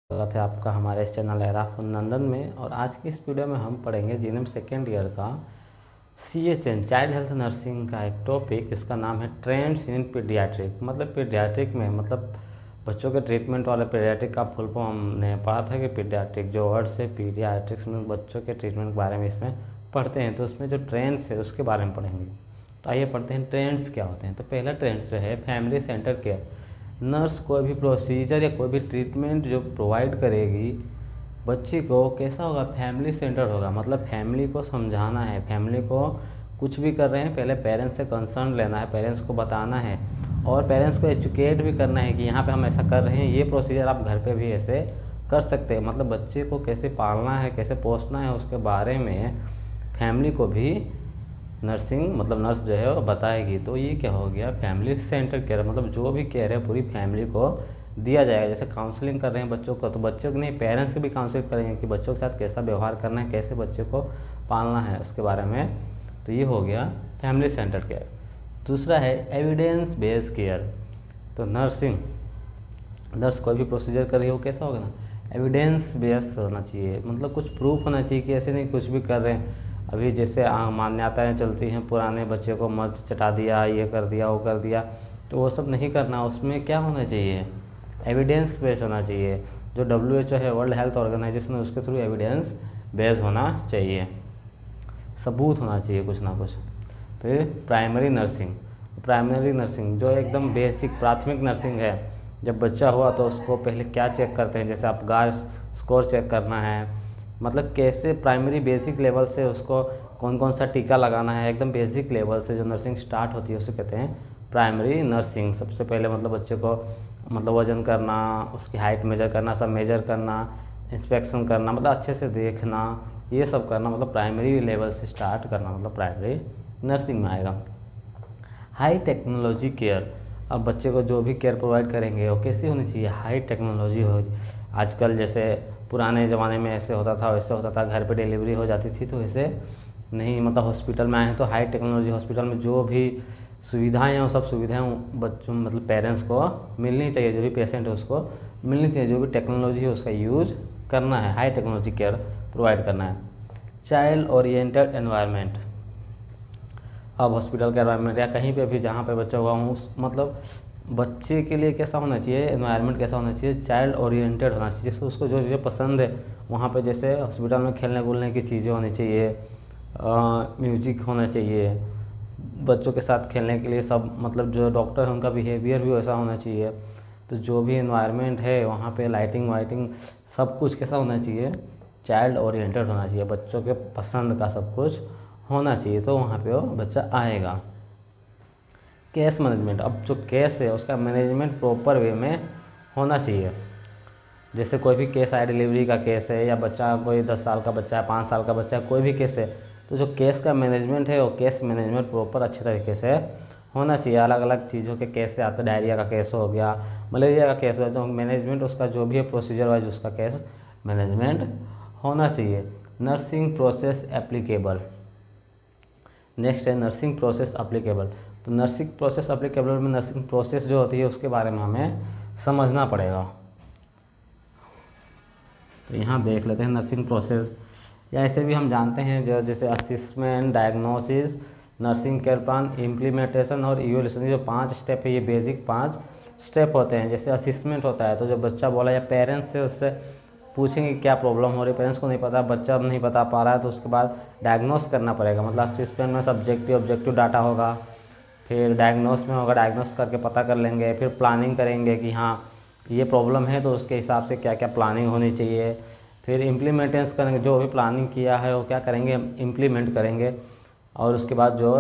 स्वागत है आपका हमारे इस चैनल एराफ नंदन में। और आज की इस वीडियो में हम पढ़ेंगे जीएनएम सेकेंड ईयर का CHN चाइल्ड हेल्थ नर्सिंग का एक टॉपिक। इसका नाम है ट्रेंड्स इन पीडियाट्रिक। मतलब पीडियाट्रिक में मतलब बच्चों के ट्रीटमेंट वाले पीडियाट्रिक का फुल फॉर्म हमने पढ़ा था कि पीडियाट्रिक जो वर्ड्स है पीडियाट्रिक्स में बच्चों के ट्रीटमेंट के बारे में इसमें पढ़ते हैं। तो उसमें जो ट्रेंड्स है उसके बारे में पढ़ेंगे। तो आइए पढ़ते हैं ट्रेंड्स क्या होते हैं। तो पहला ट्रेंड्स जो है फैमिली सेंटर केयर। नर्स कोई भी प्रोसीजर या कोई भी ट्रीटमेंट जो प्रोवाइड करेगी बच्ची को कैसा होगा, फैमिली सेंटर होगा। मतलब फैमिली को समझाना है, फैमिली को कुछ भी कर रहे हैं पहले पेरेंट्स से कंसर्न लेना है, पेरेंट्स को बताना है और पेरेंट्स को एजुकेट भी करना है कि यहाँ पे हम ऐसा कर रहे हैं, ये प्रोसीजर आप घर पे भी ऐसे कर सकते हैं। मतलब बच्चे को कैसे पालना है, कैसे पोसना है, उसके बारे में फैमिली को भी नर्सिंग मतलब नर्स जो है वो बताएगी। तो ये क्या हो गया, फैमिली सेंटर केयर। मतलब जो भी केयर है पूरी फैमिली को दिया जाएगा। जैसे काउंसलिंग कर रहे हैं बच्चों को, तो बच्चों को नहीं, पेरेंट्स से भी काउंसलिंग करेंगे कि बच्चों के साथ कैसा व्यवहार करना है, कैसे बच्चे को पालना है उसके बारे में। तो ये हो गया फैमिली सेंटर केयर। दूसरा है एविडेंस बेस्ड केयर। तो नर्स कोई भी प्रोसीजर कर रही हो कैसा होगा ना, एविडेंस बेस्ड होना चाहिए। मतलब कुछ प्रूफ होना चाहिए कि ऐसे नहीं कुछ भी कर रहे हैं। अभी जैसे मान्यताएं चलती हैं, पुराने बच्चे को मर्च चटा दिया, ये कर दिया, वो कर दिया, तो वो सब नहीं करना। उसमें क्या होना चाहिए, एविडेंस बेस्ड होना चाहिए। जो WHO है, वर्ल्ड हेल्थ ऑर्गेनाइजेशन है, उसके थ्रू एविडेंस बेस्ड होना चाहिए, सबूत होना चाहिए कुछ ना कुछ। फिर प्राइमरी नर्सिंग जो एकदम बेसिक प्राथमिक नर्सिंग है। जब बच्चा हुआ तो उसको पहले क्या चेक करते हैं, जैसे आप गार्स स्कोर चेक करना है, मतलब कैसे प्राइमरी बेसिक लेवल से उसको कौन कौन सा टीका लगाना है, एकदम बेसिक लेवल से जो नर्सिंग स्टार्ट होती है उसे कहते हैं प्राइमरी नर्सिंग। सबसे पहले मतलब बच्चे को मतलब वजन करना, उसकी हाइट मेजर करना, सब मेजर करना, इंस्पेक्शन करना, मतलब अच्छे से देखना, ये सब करना, मतलब प्राइमरी लेवल से स्टार्ट करना, मतलब प्राइमरी नर्सिंग में आएगा। High technology care. अब बच्चे को जो भी केयर प्रोवाइड करेंगे वो कैसी होनी चाहिए, हाई टेक्नोलॉजी हो। आजकल जैसे पुराने ज़माने में ऐसे होता था, वैसे होता था, घर पे डिलीवरी हो जाती थी, तो वैसे नहीं। मतलब हॉस्पिटल में आए हैं तो हाई टेक्नोलॉजी, हॉस्पिटल में जो भी सुविधाएं हैं वो सब सुविधाएं बच्चों मतलब पेरेंट्स को मिलनी चाहिए। जो भी पेशेंट है उसको मिलनी चाहिए, जो भी टेक्नोलॉजी है उसका यूज करना है, हाई टेक्नोलॉजी केयर प्रोवाइड करना है। Child oriented environment. अब हॉस्पिटल का एनवायरनमेंट या कहीं पे भी जहाँ पे बच्चा हुआ हूँ, मतलब बच्चे के लिए कैसा होना चाहिए, एनवायरनमेंट कैसा होना चाहिए, चाइल्ड ओरिएंटेड होना चाहिए। जैसे उसको जो चीज़ें पसंद है वहाँ पे, जैसे हॉस्पिटल में खेलने कूदने की चीज़ें होनी चाहिए, म्यूजिक होना चाहिए, बच्चों के साथ खेलने के लिए सब, मतलब जो डॉक्टर है उनका बिहेवियर भी वैसा होना चाहिए। तो जो भी एनवायरनमेंट है वहाँ पे लाइटिंग वाइटिंग सब कुछ कैसा होना चाहिए, चाइल्ड ओरिएंटेड होना चाहिए, बच्चों के पसंद का सब कुछ होना चाहिए। तो वहाँ पे वो बच्चा आएगा। Case management. अब जो केस है उसका मैनेजमेंट प्रॉपर वे में होना चाहिए। जैसे कोई भी केस आया, डिलीवरी का केस है या बच्चा कोई 10 साल का बच्चा है, 5 साल का बच्चा है, कोई भी केस है, तो जो केस का मैनेजमेंट है वो केस मैनेजमेंट प्रॉपर अच्छे तरीके से होना चाहिए। अलग अलग चीज़ों के केस से आते, डायरिया का केस हो गया, मलेरिया का केस हो गया, जो मैनेजमेंट उसका जो भी है प्रोसीजर वाइज उसका केस मैनेजमेंट होना चाहिए। Nursing process applicable. नेक्स्ट है नर्सिंग प्रोसेस एप्लीकेबल। तो नर्सिंग प्रोसेस एप्लीकेबल में नर्सिंग प्रोसेस जो होती है उसके बारे में हमें समझना पड़ेगा। तो यहाँ देख लेते हैं नर्सिंग प्रोसेस, या ऐसे भी हम जानते हैं जो जैसे assessment, diagnosis, nursing care plan, implementation और इवोल्यूशन। ये जो 5 स्टेप है, ये बेसिक 5 स्टेप होते हैं। जैसे असिस्मेंट होता है तो जो बच्चा बोला या पेरेंट्स से उससे पूछेंगे क्या प्रॉब्लम हो रही है, पेरेंट्स को नहीं पता, बच्चा नहीं बता पा रहा है, तो उसके बाद डायग्नोस करना पड़ेगा। मतलब असिस्मेंट में सब्जेक्टिव ऑब्जेक्टिव डाटा होगा, फिर डायग्नोस में होगा, डायग्नोस करके पता कर लेंगे, फिर प्लानिंग करेंगे कि हाँ ये प्रॉब्लम है तो उसके हिसाब से क्या क्या प्लानिंग होनी चाहिए। फिर इम्प्लीमेंटेंस करेंगे, जो भी प्लानिंग किया है वो क्या करेंगे, इम्प्लीमेंट करेंगे। और उसके बाद जो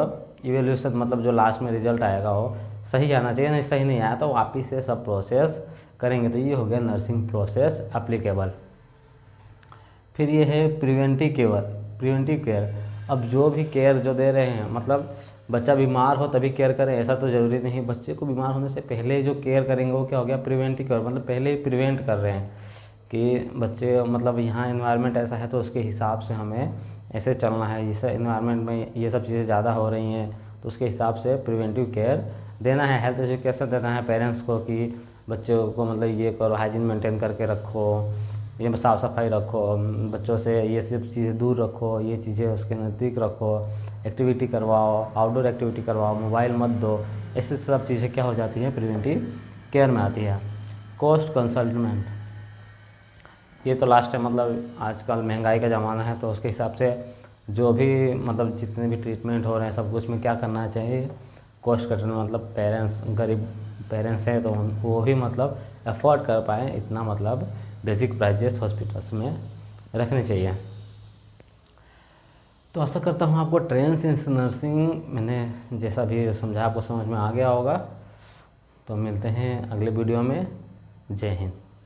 इवेल्यूशन मतलब जो लास्ट में रिजल्ट आएगा वो सही आना चाहिए, नहीं सही नहीं आया तो वापिस से सब प्रोसेस करेंगे। तो ये हो गया नर्सिंग प्रोसेस एप्लीकेबल। फिर ये है प्रिवेंटिव केयर। अब जो भी केयर जो दे रहे हैं, मतलब बच्चा बीमार हो तभी केयर करें ऐसा तो ज़रूरी नहीं। बच्चे को बीमार होने से पहले जो केयर करेंगे वो क्या हो गया, प्रिवेंटिव केयर। मतलब पहले ही प्रिवेंट कर रहे हैं कि बच्चे मतलब यहाँ एनवायरनमेंट ऐसा है तो उसके हिसाब से हमें ऐसे चलना है, इस एनवायरनमेंट में ये सब चीज़ें ज़्यादा हो रही हैं तो उसके हिसाब से प्रिवेंटिव केयर देना है। हेल्थ एजुकेशन देना है पेरेंट्स को कि बच्चों को मतलब ये करो, हाइजीन मेंटेन करके रखो, ये साफ़ सफाई रखो, बच्चों से ये सब चीज़ें दूर रखो, ये चीज़ें उसके नज़दीक रखो, एक्टिविटी करवाओ, आउटडोर एक्टिविटी करवाओ, मोबाइल मत दो। ऐसे सब चीज़ें क्या हो जाती हैं, प्रिवेंटिव केयर में आती है। कॉस्ट कंसल्टमेंट, ये तो लास्ट है, मतलब आजकल महंगाई का ज़माना है, तो उसके हिसाब से जो भी मतलब जितने भी ट्रीटमेंट हो रहे हैं सब कुछ में क्या करना चाहिए, कॉस्ट कटना, मतलब पेरेंट्स, गरीब पेरेंट्स हैं तो वो भी मतलब अफोर्ड कर पाएँ इतना, मतलब बेसिक प्राइजेस हॉस्पिटल्स में रखनी चाहिए। तो आशा करता हूँ आपको ट्रेंड्स इन नर्सिंग मैंने जैसा भी समझा आपको समझ में आ गया होगा। तो मिलते हैं अगले वीडियो में। जय हिंद।